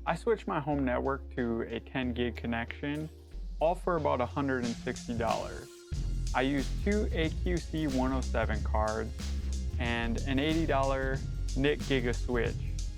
I switched my home network to a 10 gig connection, all for about $160. I used two AQC 107 cards and an $80 NICGIGA Switch.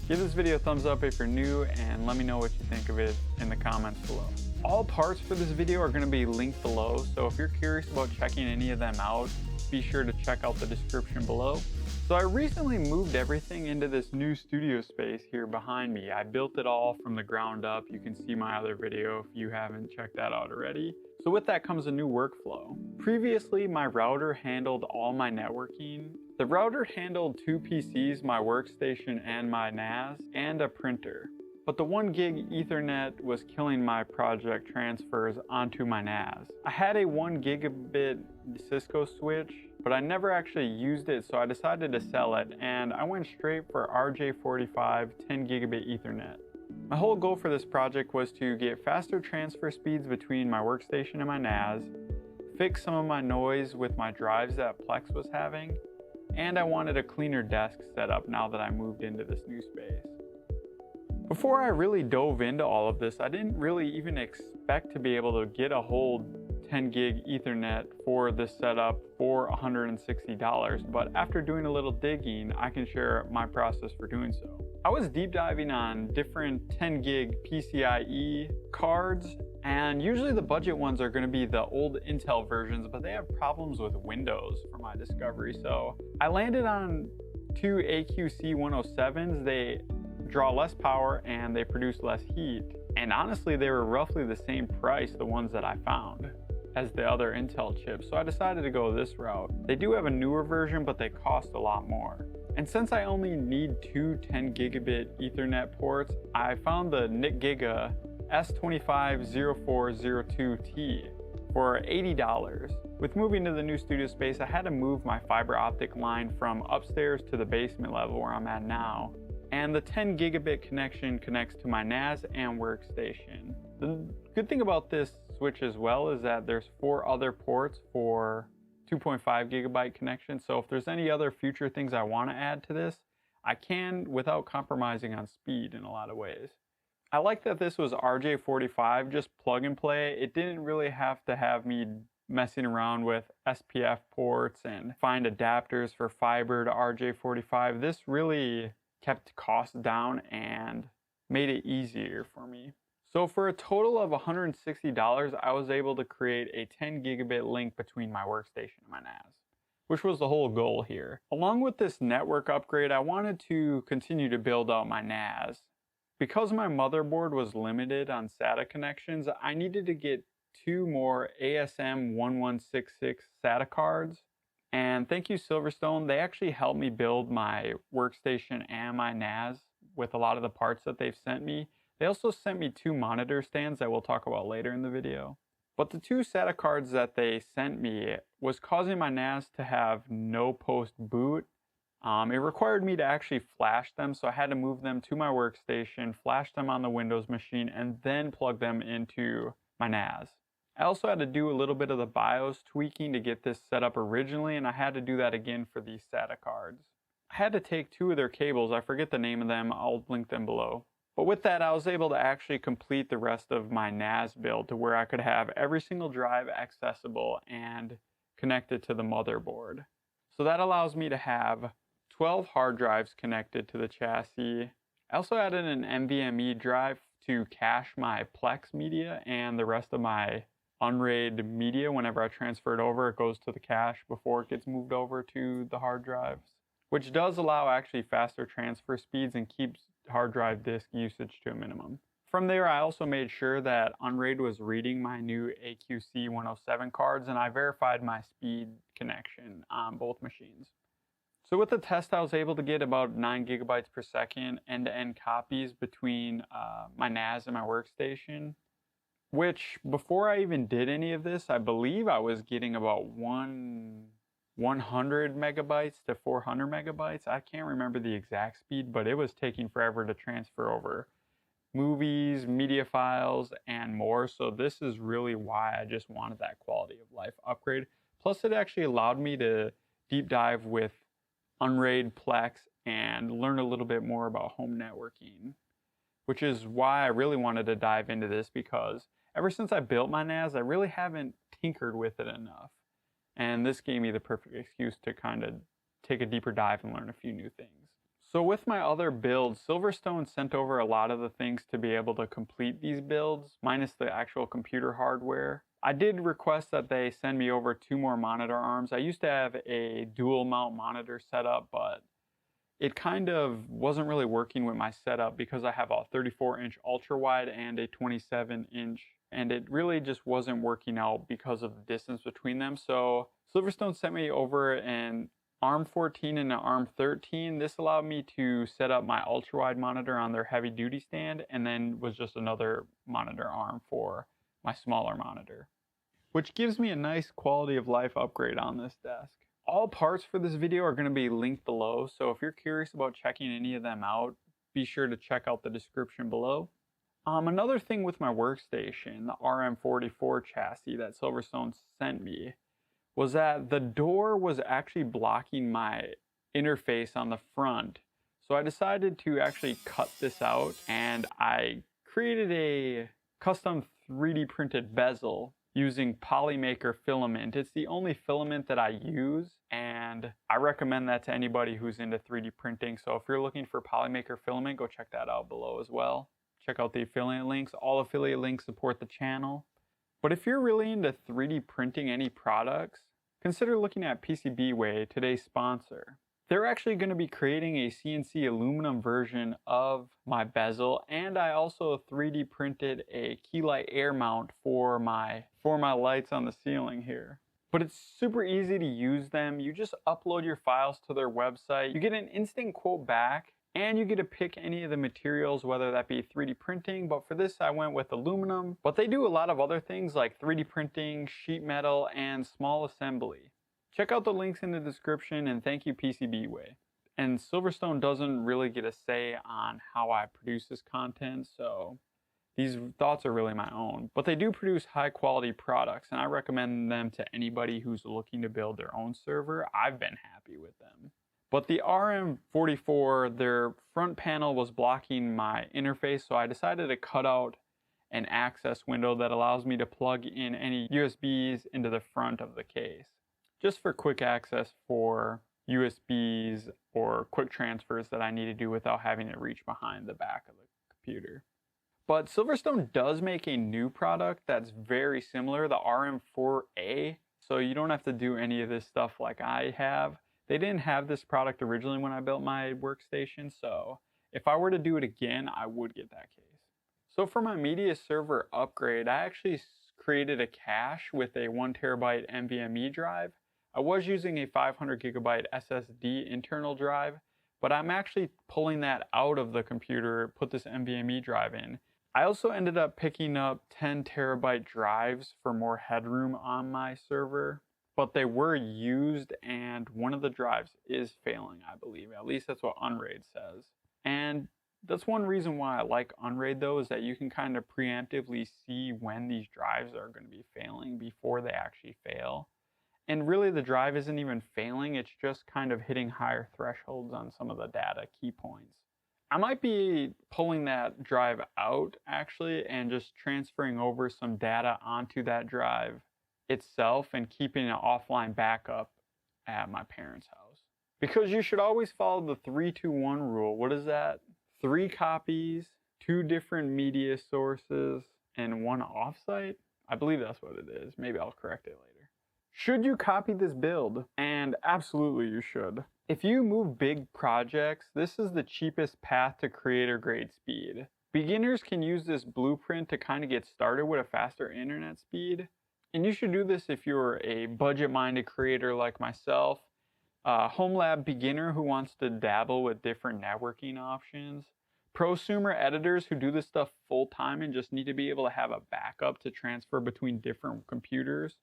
Give this video a thumbs up if you're new and let me know what you think of it in the comments below. All parts for this video are going to be linked below, so if you're curious about checking any of them out, be sure to check out the description below. So I recently moved everything into this new studio space here behind me. I built it all from the ground up. You can see my other video if you haven't checked that out already. So with that comes a new workflow. Previously, my router handled all my networking. The router handled two PCs, my workstation and my NAS, and a printer. But the 1 gig Ethernet was killing my project transfers onto my NAS. I had a 1 gigabit Cisco switch, but I never actually used it, so I decided to sell it, and I went straight for RJ45 10 gigabit Ethernet. My whole goal for this project was to get faster transfer speeds between my workstation and my NAS, fix some of my noise with my drives that Plex was having, and I wanted a cleaner desk setup now that I moved into this new space. Before I really dove into all of this, I didn't really even expect to be able to get a whole 10 gig Ethernet for this setup for $160, but after doing a little digging, I can share my process for doing so. I was deep diving on different 10 gig PCIe cards, and usually the budget ones are going to be the old Intel versions, but they have problems with Windows for my discovery. So I landed on two AQC 107s. They draw less power and they produce less heat, and honestly they were roughly the same price, the ones that I found, as the other Intel chips, so I decided to go this route. They do have a newer version, but they cost a lot more. And since I only need two 10 gigabit Ethernet ports, I found the NICGIGA S250402T for $80. With moving to the new studio space, I had to move my fiber optic line from upstairs to the basement level where I'm at now. And the 10 gigabit connection connects to my NAS and workstation. The good thing about this switch as well is that there's 4 other ports for 2.5 gigabyte connection. So if there's any other future things I want to add to this, I can without compromising on speed in a lot of ways. I like that this was RJ45, just plug and play. It didn't really have to have me messing around with SPF ports and find adapters for fiber to RJ45. This really kept costs down and made it easier for me. So for a total of $160, I was able to create a 10 gigabit link between my workstation and my NAS, which was the whole goal here. Along with this network upgrade, I wanted to continue to build out my NAS. Because my motherboard was limited on SATA connections, I needed to get 2 more ASM1166 SATA cards. And thank you, SilverStone. They actually helped me build my workstation and my NAS with a lot of the parts that they've sent me. They also sent me 2 monitor stands that we'll talk about later in the video. But the 2 SATA cards that they sent me was causing my NAS to have no post boot. It required me to actually flash them, so I had to move them to my workstation, flash them on the Windows machine, and then plug them into my NAS. I also had to do a little bit of the BIOS tweaking to get this set up originally, and I had to do that again for these SATA cards. I had to take 2 of their cables, I forget the name of them, I'll link them below. But with that, I was able to actually complete the rest of my NAS build to where I could have every single drive accessible and connected to the motherboard. So that allows me to have 12 hard drives connected to the chassis. I also added an NVMe drive to cache my Plex media and the rest of my UNRAID media. Whenever I transfer it over, it goes to the cache before it gets moved over to the hard drives, which does allow actually faster transfer speeds and keeps hard drive disk usage to a minimum. From there, I also made sure that UNRAID was reading my new AQC 107 cards, and I verified my speed connection on both machines. So with the test, I was able to get about 9 gigabytes per second end-to-end copies between my NAS and my workstation, which before I even did any of this, I believe I was getting about 100 megabytes to 400 megabytes. I can't remember the exact speed, but it was taking forever to transfer over movies, media files, and more. So this is really why I just wanted that quality of life upgrade. Plus, it actually allowed me to deep dive with UNRAID, Plex, and learn a little bit more about home networking. which is why I really wanted to dive into this, because ever since I built my NAS, I really haven't tinkered with it enough. And this gave me the perfect excuse to kind of take a deeper dive and learn a few new things. So with my other builds, SilverStone sent over a lot of the things to be able to complete these builds, minus the actual computer hardware. I did request that they send me over 2 more monitor arms. I used to have a dual mount monitor setup, but it kind of wasn't really working with my setup because I have a 34-inch ultra wide and a 27-inch, and it really just wasn't working out because of the distance between them. So SilverStone sent me over an ARM 14 and an ARM 13. This allowed me to set up my ultra wide monitor on their heavy duty stand, and then was just another monitor arm for my smaller monitor, which gives me a nice quality of life upgrade on this desk. All parts for this video are going to be linked below, so if you're curious about checking any of them out, be sure to check out the description below. Another thing with my workstation, the RM44 chassis that SilverStone sent me, was that the door was actually blocking my interface on the front. So I decided to actually cut this out, and I created a custom 3D printed bezel using Polymaker filament. It's the only filament that I use, and I recommend that to anybody who's into 3D printing. So if you're looking for Polymaker filament, go check that out below as well. Check out the affiliate links. All affiliate links support the channel. But if you're really into 3D printing any products, consider looking at PCBWay, today's sponsor. They're actually going to be creating a CNC aluminum version of my bezel, and I also 3D printed a key light air mount for my lights on the ceiling here. But it's super easy to use them. You just upload your files to their website. You get an instant quote back, and you get to pick any of the materials, whether that be 3D printing, but for this I went with aluminum. But they do a lot of other things like 3D printing, sheet metal, and small assembly. Check out the links in the description, and thank you PCBWay. And SilverStone doesn't really get a say on how I produce this content, so these thoughts are really my own. But they do produce high quality products, and I recommend them to anybody who's looking to build their own server. I've been happy with them. But the RM44, their front panel was blocking my interface, so I decided to cut out an access window that allows me to plug in any USBs into the front of the case, just for quick access for USBs or quick transfers that I need to do without having to reach behind the back of the computer. But SilverStone does make a new product that's very similar, the RM4A, so you don't have to do any of this stuff like I have. They didn't have this product originally when I built my workstation, so if I were to do it again, I would get that case. So for my media server upgrade, I actually created a cache with a 1TB NVMe drive. I was using a 500GB SSD internal drive, but I'm actually pulling that out of the computer, put this NVMe drive in. I also ended up picking up 10TB drives for more headroom on my server, but they were used, and one of the drives is failing, I believe. At least that's what UNRAID says. And that's one reason why I like UNRAID though, is that you can kind of preemptively see when these drives are going to be failing before they actually fail. And really the drive isn't even failing, it's just kind of hitting higher thresholds on some of the data key points. I might be pulling that drive out actually and just transferring over some data onto that drive itself and keeping an offline backup at my parents' house. Because you should always follow the 3-2-1 rule. What is that? 3 copies, 2 different media sources, and 1 offsite? I believe that's what it is. Maybe I'll correct it later. Should you copy this build? And absolutely you should. If you move big projects, this is the cheapest path to creator grade speed. Beginners can use this blueprint to kind of get started with a faster internet speed. And you should do this if you're a budget-minded creator like myself, a HomeLab beginner who wants to dabble with different networking options, prosumer editors who do this stuff full-time and just need to be able to have a backup to transfer between different computers.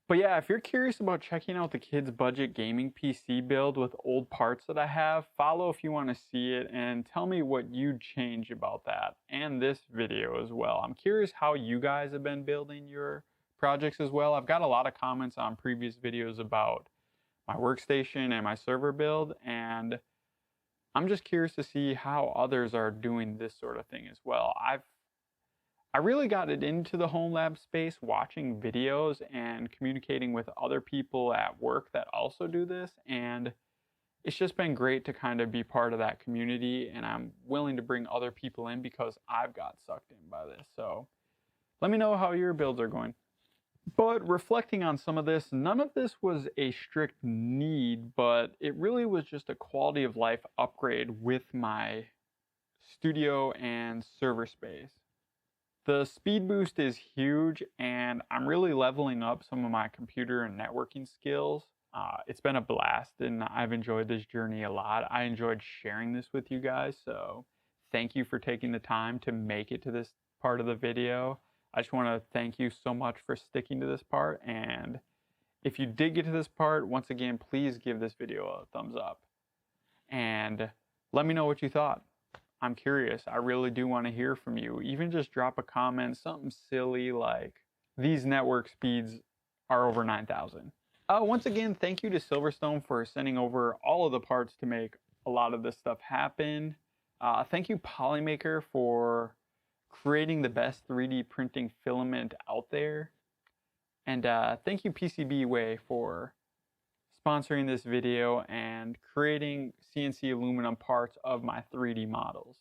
But yeah, if you're curious about checking out the kids' budget gaming PC build with old parts that I have, follow if you want to see it and tell me what you'd change about that and this video as well. I'm curious how you guys have been building your projects as well. I've got a lot of comments on previous videos about my workstation and my server build, and I'm just curious to see how others are doing this sort of thing as well. I really got it into the HomeLab space watching videos and communicating with other people at work that also do this, and it's just been great to kind of be part of that community, and I'm willing to bring other people in because I've got sucked in by this. So let me know how your builds are going. But reflecting on some of this, none of this was a strict need, but it really was just a quality of life upgrade with my studio and server space. The speed boost is huge, and I'm really leveling up some of my computer and networking skills. It's been a blast, and I've enjoyed this journey a lot. I enjoyed sharing this with you guys, so thank you for taking the time to make it to this part of the video. I just want to thank you so much for sticking to this part, and if you did get to this part, once again, please give this video a thumbs up, and let me know what you thought. I'm curious. I really do want to hear from you. Even just drop a comment, something silly like, these network speeds are over 9,000. Once again, thank you to SilverStone for sending over all of the parts to make a lot of this stuff happen. Thank you, Polymaker, for creating the best 3D printing filament out there. And thank you, PCBWay, for sponsoring this video and creating CNC aluminum parts of my 3D models.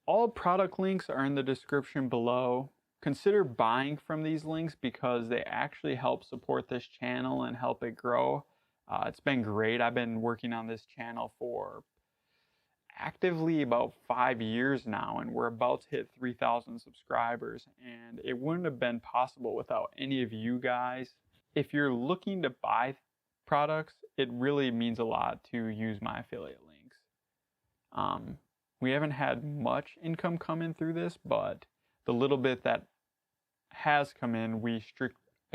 All product links are in the description below. Consider buying from these links because they actually help support this channel and help it grow. It's been great. I've been working on this channel for actively about 5 years now, and we're about to hit 3,000 subscribers, and it wouldn't have been possible without any of you guys. If you're looking to buy products, it really means a lot to use my affiliate links. We haven't had much income come in through this, but the little bit that has come in, we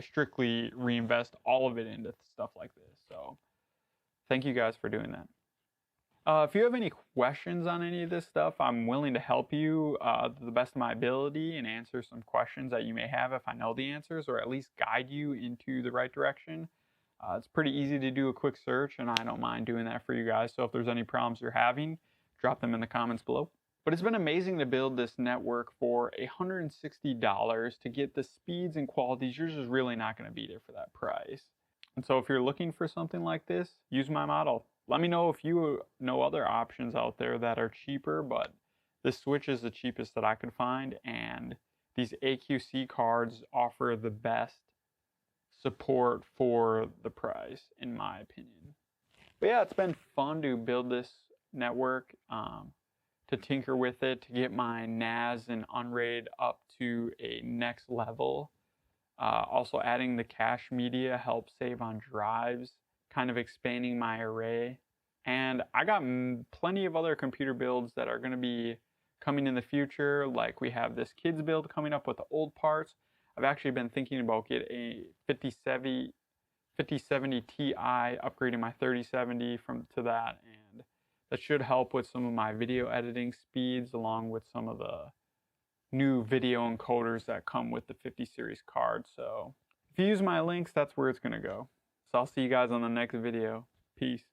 strictly reinvest all of it into stuff like this. So thank you guys for doing that. If you have any questions on any of this stuff, I'm willing to help you to the best of my ability and answer some questions that you may have if I know the answers, or at least guide you into the right direction. It's pretty easy to do a quick search, and I don't mind doing that for you guys. So if there's any problems you're having, drop them in the comments below. But it's been amazing to build this network for $160 to get the speeds and qualities. You're just really not going to beat it for that price. And so if you're looking for something like this, use my model. Let me know if you know other options out there that are cheaper, but this Switch is the cheapest that I could find, and these AQC cards offer the best support for the price, in my opinion. But yeah, it's been fun to build this network, to tinker with it, to get my NAS and UNRAID up to a next level. Also adding the cache media helps save on drives, kind of expanding my array. And I got plenty of other computer builds that are going to be coming in the future, like we have this kids build coming up with the old parts. I've actually been thinking about getting a 5070 Ti, upgrading my 3070 to that, and that should help with some of my video editing speeds, along with some of the new video encoders that come with the 50 series card. So if you use my links, that's where it's going to go. So I'll see you guys on the next video. Peace.